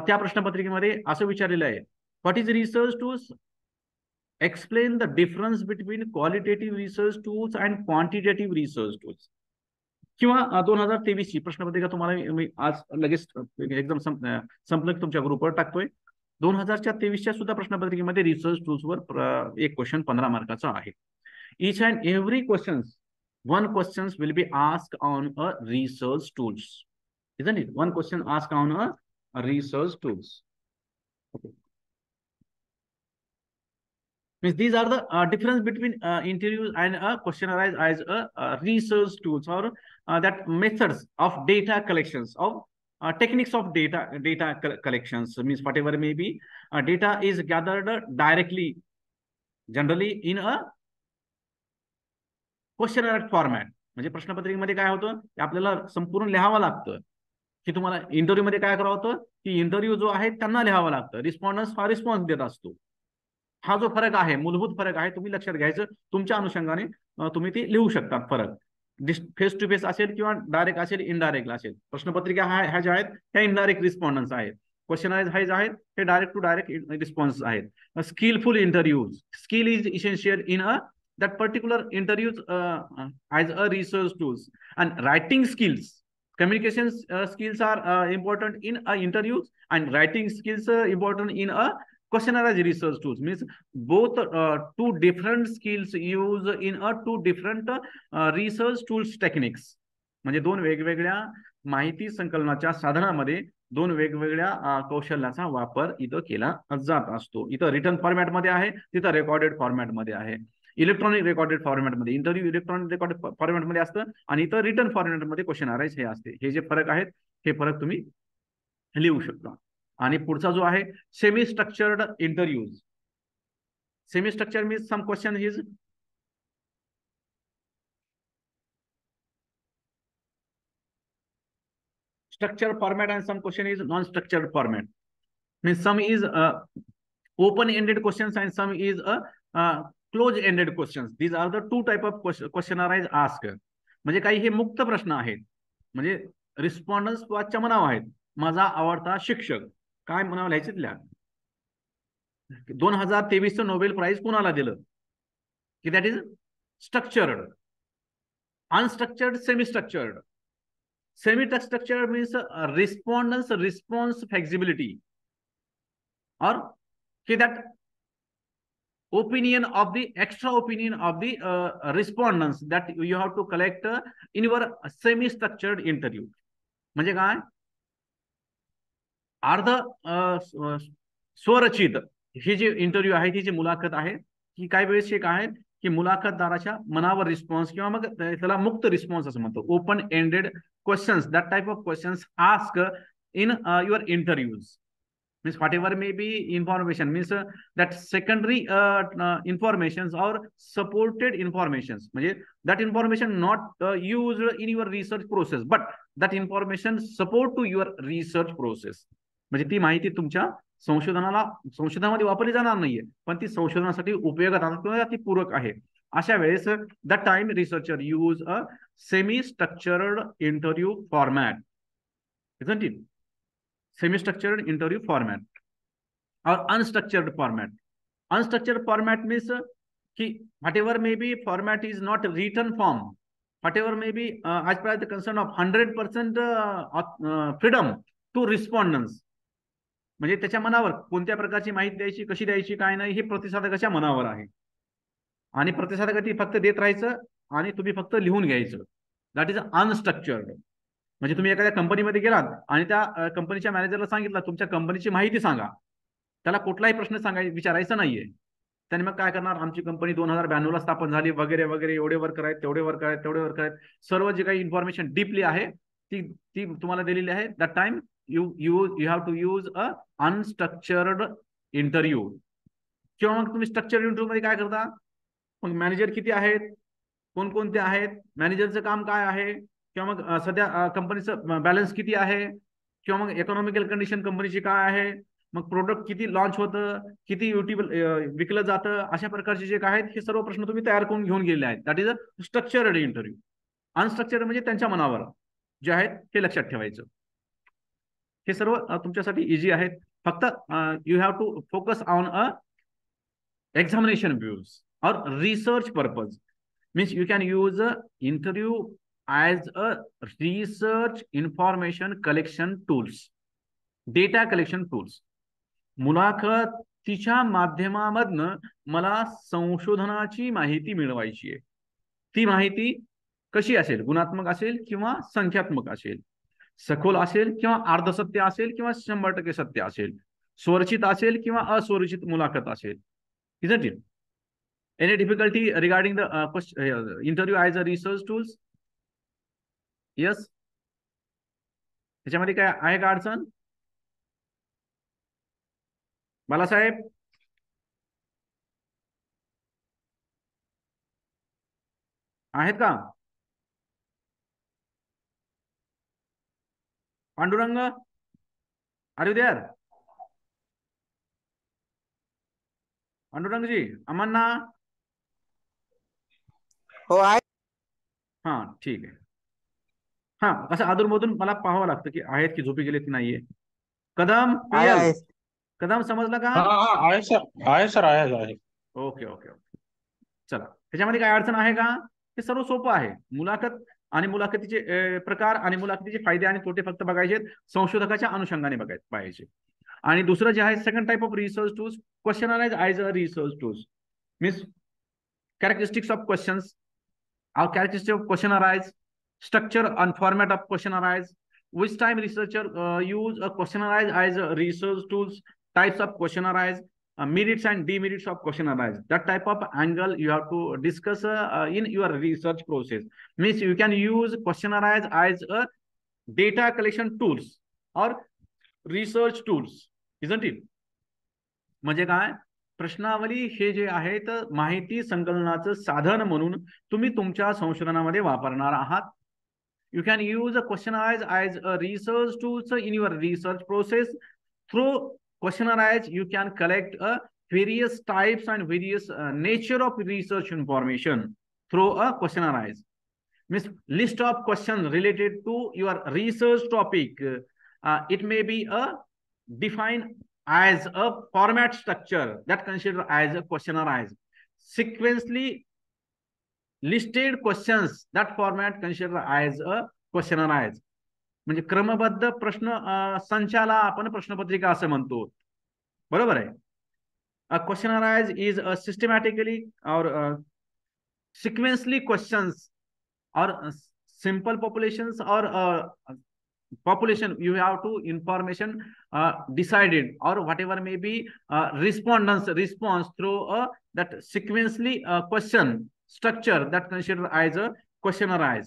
[SPEAKER 1] त्या प्रश्नपत्रिकेमध्ये असं विचारलेलं आहे, what is research tools, explain the difference between qualitative research tools and quantitative research tools. किंवा 2023 ची प्रश्नपत्रिका तुम्हाला मी आज लगेच एकदम संपलं तुमच्या ग्रुपवर टाकतोय. 2023च्या सुद्धा प्रश्नपत्रिकेमध्ये रिसर्च टूल्सवर एक क्वेश्चन 15 मार्काचा आहे. Each and every questions, one questions will be asked on a research tools, isn't it? One question asked on a research tools. Okay. Means these are the difference between interviews and questionnaire as a research tools, or that methods of data collections, of techniques of data collections. Means whatever may be data is gathered directly, generally in a questioner format. म्हणजे प्रश्नपत्रिकेमध्ये काय होतं की आपल्याला संपूर्ण लिहावं लागतं, की तुम्हाला इंटरव्ह्यू मध्ये काय करावं होतं की इंटरव्ह्यू जो आहे त्यांना लिहावं लागतं, रिस्पॉन्डन्स हा रिस्पॉन्स देत असतो. हा जो फरक आहे, मूलभूत फरक आहे, तुम्ही लक्षात घ्यायचं. तुमच्या अनुषंगाने तुम्ही ते लिहू शकता फरक. फेस टू फेस असेल किंवा डायरेक्ट असेल, इनडायरेक्ट असेल. प्रश्नपत्रिका ह्या ज्या आहेत त्या इनडायरेक्ट रिस्पॉन्डन्स आहेत. क्वेश्चनाइज हे आहेत हे डायरेक्ट टू डायरेक्ट रिस्पॉन्स आहेत. Skilful interviews, skill is essential in a that particular interviews as a research tools. And writing skills, communication skills are important in interviews, and writing skills important in a questionnaire as research tools. Means both two different skills used in a two different research tools techniques. म्हणजे दोन वेगवेगळ्या माहिती संकलनाच्या साधनामध्ये दोन वेगवेगळ्या कौशल्याचा वापर इथं केला जात असतो. इथं रिटर्न फॉर्मॅटमध्ये आहे, तिथं रेकॉर्डेड फॉर्मॅटमध्ये आहे. इलेक्ट्रॉनिक रेकॉर्डेड फॉर्मॅटमध्ये इंटरव्ह्यू इलेक्ट्रॉनिक रेकॉर्डेड फॉर्मॅटमध्ये असतं आणि इथं रिटर्न फॉर्मॅटमध्ये क्वेश्चनाराइज हे असते. हे जे फरक आहेत हे फरक तुम्ही लिहू शकता. आणि पुढचा जो आहे semi structured interviews. Semi structure means some question is structured format and some question is non-structured format. Means some is open-ended questions and some is closed-ended questions. These are the two type of questionnaire asked. म्हणजे काही हे मुक्त प्रश्न आहेत, म्हणजे respondents वाच्या मनाव आहेत. माझा आवडता शिक्षक काय म्हणावं लिहायचं. 2023 नोबेल प्राइज कोणाला दिलं की that is structured, unstructured, semi structured. Semi structured means response flexibility, or that opinion of the extra opinion of the respondents that you have to collect in your semi structured interview. म्हणजे काय अर्ध स्वरचित ही जी interview आहे, ती जी मुलाखत आहे, की काही वेळेस काय आहे की मुलाखतदाराच्या मनावर रिस्पॉन्स किंवा मग त्याला मुक्त रिस्पॉन्स असं म्हणतो. Open ended questions, that type of questions asked in your interviews. Means whatever may be information, means that secondary informations or supported informations. म्हणजे that information not used in your research process, but that information support to your research process. म्हणजे ती माहिती तुमच्या संशोधनामध्ये वापरली जाणार नाहीये, पण ती संशोधनासाठी उपयोगात आणत किंवा ती पूरक आहे. अशा वेळेस the time researcher use a semi structured interview format, isn't it? Semi structured interview format or unstructured format. Unstructured format means कि whatever may be format is not written form, whatever may be as per the concern of 100% freedom to respondents. म्हणजे त्याच्या मनावर कोणत्या प्रकारची माहिती द्यायची, कशी द्यायची, काय नाही, हे प्रतिसादकाच्या मनावर आहे. आणि प्रतिसादकाची फक्त देत राहायचं आणि तुम्ही फक्त लिहून घ्यायचं. That is unstructured. म्हणजे तुम्ही एखाद्या कंपनीमध्ये गेलात आणि त्या कंपनीच्या मॅनेजरला सांगितलं तुमच्या कंपनीची माहिती सांगा, त्याला कुठलाही प्रश्न विचारायचा नाहीये. त्याने मग काय करणार, आमची कंपनी 2092 ला स्थापन झाली वगैरे वगैरे, एवढे वर्कर आहेत, तेवढे वर्कर आहेत, तेवढे वर्कर आहेत, सर्व जे काही इन्फॉर्मेशन डीपली आहे ती तुम्हाला दिलेली आहे. That time you have to use a unstructured interview. किंवा मग तुम्ही स्ट्रक्चर्ड इंटरव्ह्यू मध्ये काय करता, मग मॅनेजर किती आहेत, कोणकोणते आहेत, मॅनेजरचं काम काय आहे, किंवा मग सध्या कंपनीचं बॅलन्स किती आहे, किंवा मग इकॉनॉमिकल कंडिशन कंपनीची काय आहे, मग प्रोडक्ट किती लॉन्च होतं, किती विकलं जातं, अशा प्रकारचे जे काय आहेत हे सर्व प्रश्न तुम्ही तयार करून घेऊन गेलेले आहेत. That is a structured interview. Unstructured म्हणजे त्यांच्या मनावर जे आहेत हे लक्षात ठेवायचं. हे सर्व तुमच्यासाठी इझी आहेत. फक्त you have to focus on a examination views or research purpose. Means you can use a interview as a research information collection tools, data collection tools. मुलाखतीच्या माध्यमामधनं मला संशोधनाची माहिती मिळवायची आहे. ती माहिती कशी असेल, गुणात्मक असेल किंवा संख्यात्मक असेल, सखोल असेल किंवा अर्धसत्य असेल किंवा 100% सत्य असेल, स्वरचित असेल किंवा अस्वरचित मुलाखत असेल. Isn't it? Any difficulty regarding the interview as a research tools? Yes. त्याच्यामध्ये काय आहे का अडचण? बालासाहेब, आहेत का? Pandurang, are you there? Pandurang ji, अमन्ना?
[SPEAKER 2] हो आहे.
[SPEAKER 1] हा ठीक आहे. हा, असं अधूनमधून मला पाहावं लागतं की आहेत की झोपी गेले की नाहीये. कदम, PL कदम, समजलं का?
[SPEAKER 3] हा आहे सर, आहे सर, आहे.
[SPEAKER 1] Okay okay okay. चला, त्याच्यामध्ये काय अडचण आहे का? हे सर्व सोपं आहे. मुलाखत आणि मुलाखतीचे प्रकार आणि मुलाखतीचे फायदे आणि तोटे फक्त बघायचे, संशोधकाच्या अनुषंगाने बघायचे पाहिजे. आणि दुसरं जे आहे second type of research tools, questionnaire as a research tools. Means characteristics of questions, our characteristic of questionnaire, structure and format of questionnaire, which time researcher use a questionnaire as a research tools, types of questionnaire, merits and demerits of questionnaire. That type of angle you have to discuss in your research process. Means you can use questionnaire as a data collection tools or research tools, isn't it? म्हणजे काय, प्रश्नावली हे जे आहे तर माहिती संकलनाचं साधन म्हणून तुम्ही तुमच्या संशोधनामध्ये वापरणार आहात. You can use a questionnaire as a research tools in your research process. Through questionnaire you can collect a various types and various nature of research information through a questionnaire. Means list of questions related to your research topic. It may be a defined as a format structure that considered as a questionnaire. Sequentially listed questions, that format considered as a questionnaire. म्हणजे क्रमबद्ध प्रश्न संचाला आपण प्रश्नपत्रिका असं म्हणतो. बरोबर आहे. A questionnaire is a systematically or sequentially questions or simple populations or population you have to information decided or whatever may be response through that sequentially question structure that considered as a questionnaire.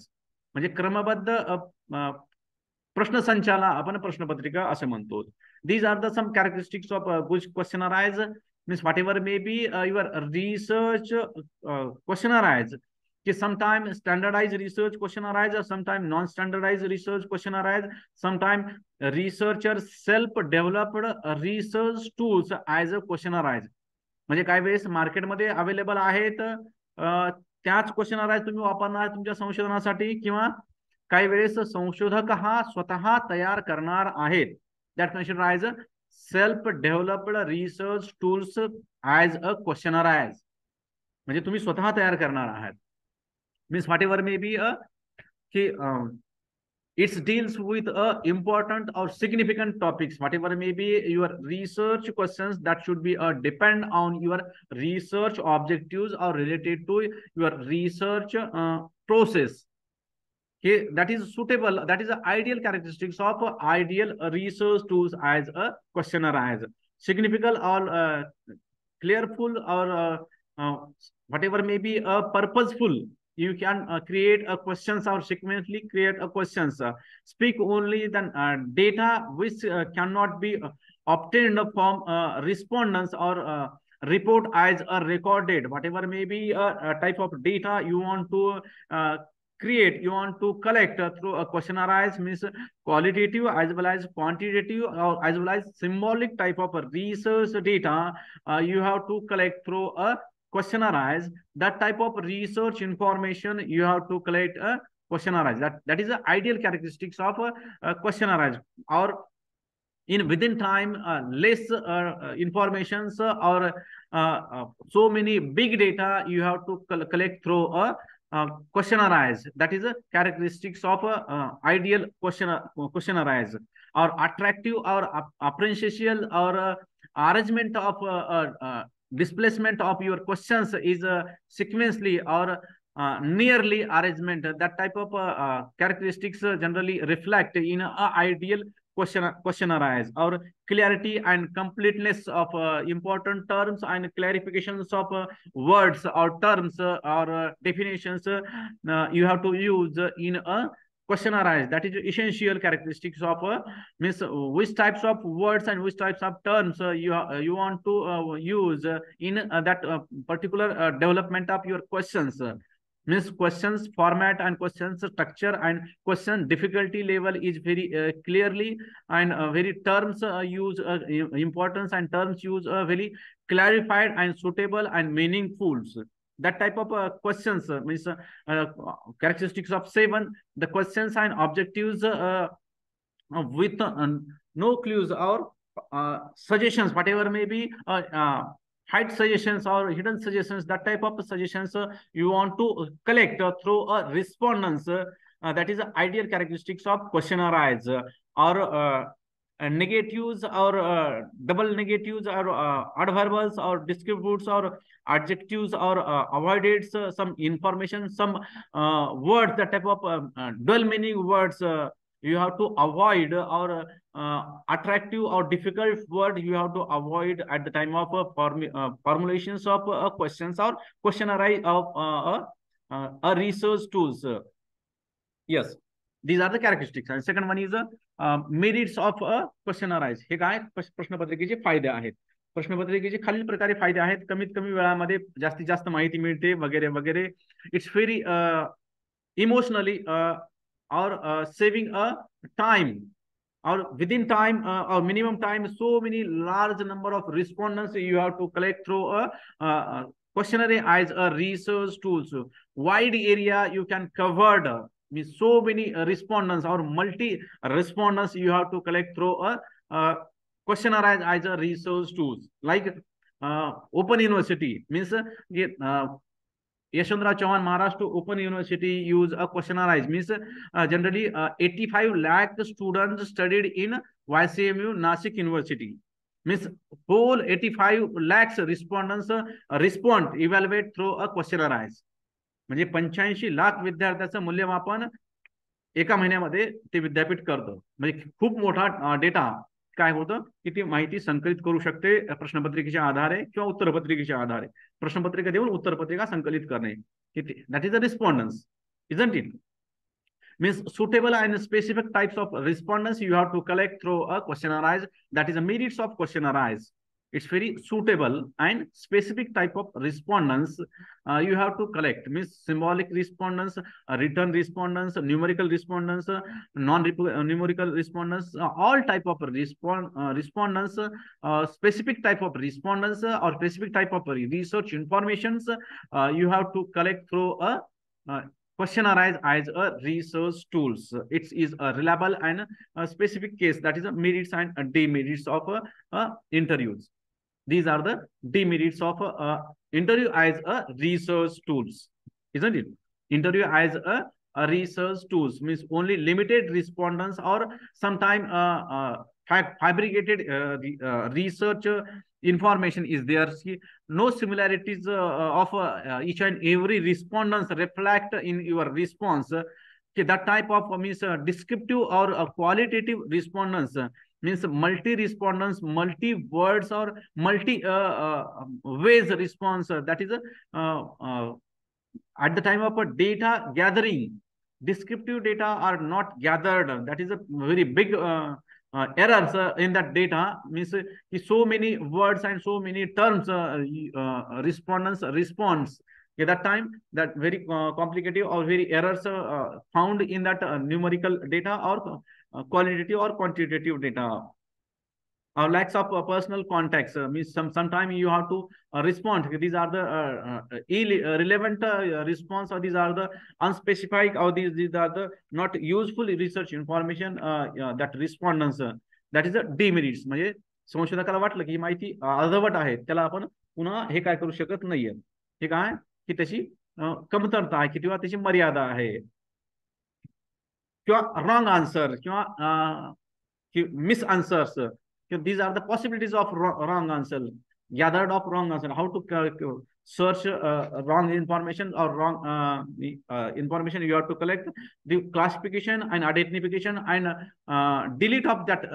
[SPEAKER 1] म्हणजे क्रमबद्ध प्रश्नसंचाला आपण प्रश्नपत्रिका असं म्हणतो. These are the some characteristics of good questionnaire. Means whatever may be your research questionnaire, sometimes standardized research questionnaire, sometimes non-standardized research questionnaire, sometimes researchers self-developed research tools as a questionnaire. म्हणजे काही वेळेस मार्केटमध्ये available आहेत त्याच क्वेश्चनाराइज तुम्ही वापरणार तुमच्या संशोधनासाठी, किंवा काही वेळेस संशोधक हा स्वतः तयार करणार आहेत. That consider as a self developed research tools as a questionnaire. म्हणजे तुम्ही स्वतः तयार करणार आहात. Means whatever may be की it deals with important or significant topics, whatever may be your research questions that should be depend on your research objectives or related to your research process. Okay, that is suitable, that is the ideal characteristics of ideal research tools as a questionnaire. Significant or clearful or whatever may be purposeful. You can create a questions or sequentially create a questions. Speak only the data which cannot be obtained from respondents or report as a recorded. Whatever may be a type of data you want to create, you want to collect through a questionnaire, means qualitative as well as quantitative or as well as symbolic type of research data. You have to collect through a questionnaire. That type of research information you have to collect a questionnaire. That is the ideal characteristics of a questionnaire. Or in within time, less informations or so many big data you have to collect through a questionnaire. That is a characteristics of a ideal questionnaire. Or attractive or appreciable or arrangement of displacement of your questions is sequentially or nearly arrangement. That type of characteristics generally reflect in ideal questionnaires. Or clarity and completeness of important terms and clarifications of words or terms or definitions you have to use in a questionnaire. That is essential characteristics of means which types of words and which types of terms you want to use in that particular development of your questions. Means questions format and questions structure and question difficulty level is very clearly, and very terms use importance and terms use very clarified and suitable and meaningful. That type of questions means characteristics of 7. The questions and objectives with no clues or suggestions, whatever may be hide suggestions or hidden suggestions. That type of suggestions you want to collect through a respondents. That is the ideal characteristics of questionnaires. Or negatives or double negatives or adverbals or descriptives or adjectives or avoided some information, some words, that type of dual meaning words you have to avoid, or attractive or difficult word you have to avoid at the time of formulations of questions or questionnaire of a research tools. Yes, these are the characteristics. And second one is merits of a questionnaire. हे काय प्रश्नपत्रिकेचे फायदे आहेत. प्रश्नपत्रिकेचे खालील प्रकारे फायदे आहेत. कमीत कमी वेळामध्ये जास्तीत जास्त माहिती मिळते वगैरे वगैरे. It's very emotionally or saving a time, or within time or minimum time, so many large number of respondents you have to collect through a questionnaire as a research tools. Wide area you can cover, means so many respondents or multi respondents you have to collect through a questionnaire as a research tools. Like Open University means Yashwantram Chauhan Maharashtra Open University use a questionnaire. Means generally 85 lakh students studied in YCMU Nashik University. Means whole 85 lakhs respondents respond evaluate through a questionnaire. म्हणजे 85 लाख विद्यार्थ्यांचं मूल्यमापन एका महिन्यामध्ये ते विद्यापीठ करतं. म्हणजे खूप मोठा डेटा काय होतं की ती माहिती संकलित करू शकते प्रश्नपत्रिकेच्या आधारे किंवा उत्तरपत्रिकेच्या आधारे. प्रश्नपत्रिका देऊन उत्तरपत्रिका संकलित करणे. That is the respondents, isn't it? Means suitable and specific types of respondents you have to collect through a questionnaire. That is the merits of questionnaires. It's very suitable and specific type of respondents you have to collect. Means symbolic respondents, written respondents, numerical respondents, non-numerical respondents, all type of respondents, specific type of respondents or specific type of research informations you have to collect through a questionnaire as a research tools. It is a reliable and a specific case. That is a merits and demerits of interviews. These are the demerits of interview as a research tools, isn't it? Interview as a research tools means only limited respondents or sometime fabricated research information is there. No similarities of each and every respondents reflect in your response. That type of means descriptive or qualitative respondents means multi respondents, multi words or multi ways response. That is at the time of a data gathering, descriptive data are not gathered. That is a very big errors in that data. Means so many words and so many terms respondents response. At that time, that very complicated or very errors found in that numerical data or qualitative or quantitative data. Or lacks of personal context means sometime you have to respond. These are the irrelevant response, or these are the unspecified, or these are the not useful research information that respondents that is a demerits. म्हणजे संशोधकाला वाटलं की ही माहिती अर्धवट आहे, त्याला आपण पुन्हा हे काय करू शकत नाहीये. हे काय की त्याची कमतरता आहे किंवा त्याची मर्यादा आहे, किंवा रॉंग आन्सर किंवा miss answers. These are the possibilities of wrong answer, gathered of wrong answer. How to search wrong information or wrong information. You have to collect the classification and identification and delete of that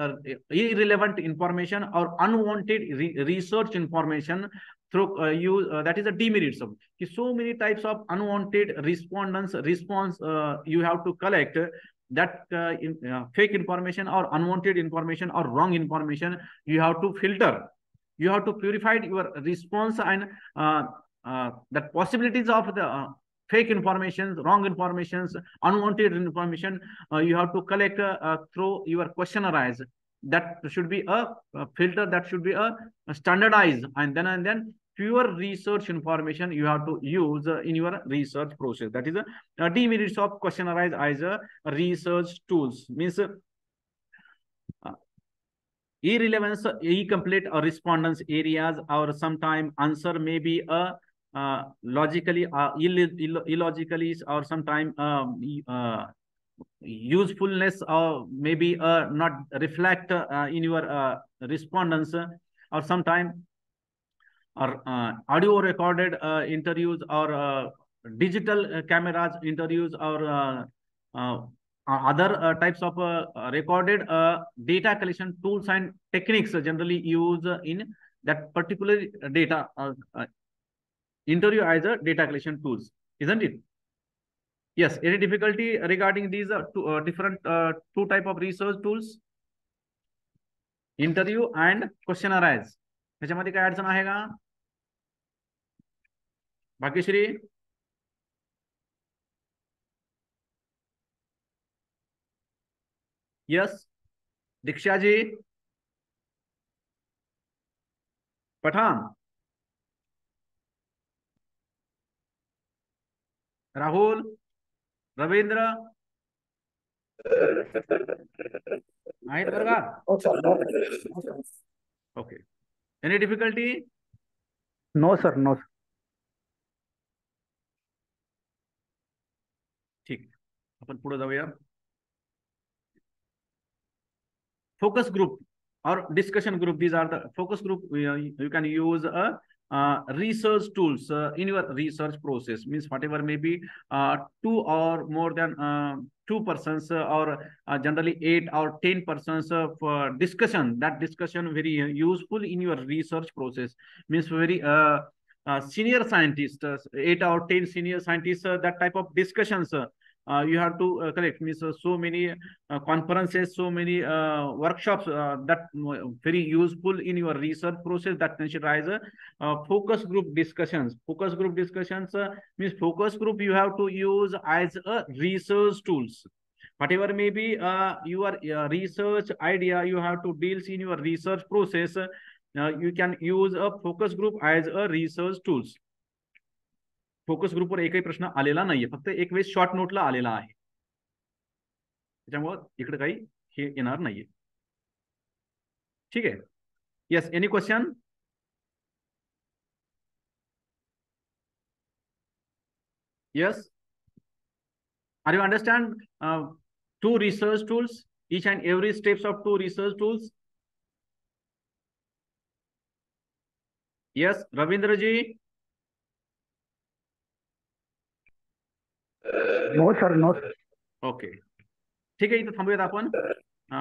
[SPEAKER 1] irrelevant information or unwanted research information through use that is a demerits of. So many types of unwanted response you have to collect. That fake information or unwanted information or wrong information you have to filter. You have to purify your response, and that possibilities of the fake information, wrong informations, unwanted information you have to collect through your questionnaires. That should be a filter, that should be a standardized, and then pure research information you have to use in your research process. That is a demerits of questionnaires as a research tools. Means irrelevance, incomplete or respondents areas, or sometime answer may be a logically illogically, or sometime usefulness, or maybe not reflect in your respondents, or sometime or audio recorded interviews, or digital cameras interviews, or other types of recorded data collection tools and techniques generally used in that particular data interview as a data collection tools, isn't it? Yes. Any difficulty regarding these different two type of research tools, interview and questionnaires? त्याच्यामध्ये काय अडचण आहे का Bhagyashree? Yes. Diksha ji, Pathan, Rahul, Ravindra आहेत बरं का? Okay. Any difficulty?
[SPEAKER 2] No sir, no sir.
[SPEAKER 1] ठीक, आपण पुढे जाऊया. Focus group or discussion group. These are the focus group. You can use research tools in your research process. Means whatever may be 2 or more than 2 persons or generally 8 or 10 persons for discussion. That discussion very useful in your research process. Means very senior scientists, 8 or 10 senior scientists, that type of discussions you have to collect. Means so many conferences, so many workshops that very useful in your research process, that considers focus group discussions. Focus group discussions means focus group you have to use as a research tools. Whatever may be your research idea you have to deal in your research process, you can use a focus group as a research tools. Focus ग्रुपवर एकही प्रश्न आलेला नाहीये, फक्त एक वेळेस short नोटला आलेला आहे, त्याच्यामुळे इकडे काही हे येणार नाहीये. ठीक आहे. Yes. Any question? Yes. Are you understand two research tools, each and every steps of two research tools? Yes, Ravindra ji.
[SPEAKER 2] No sir, no.
[SPEAKER 1] Okay. ठीक आहे, इथं थांबूयात आपण.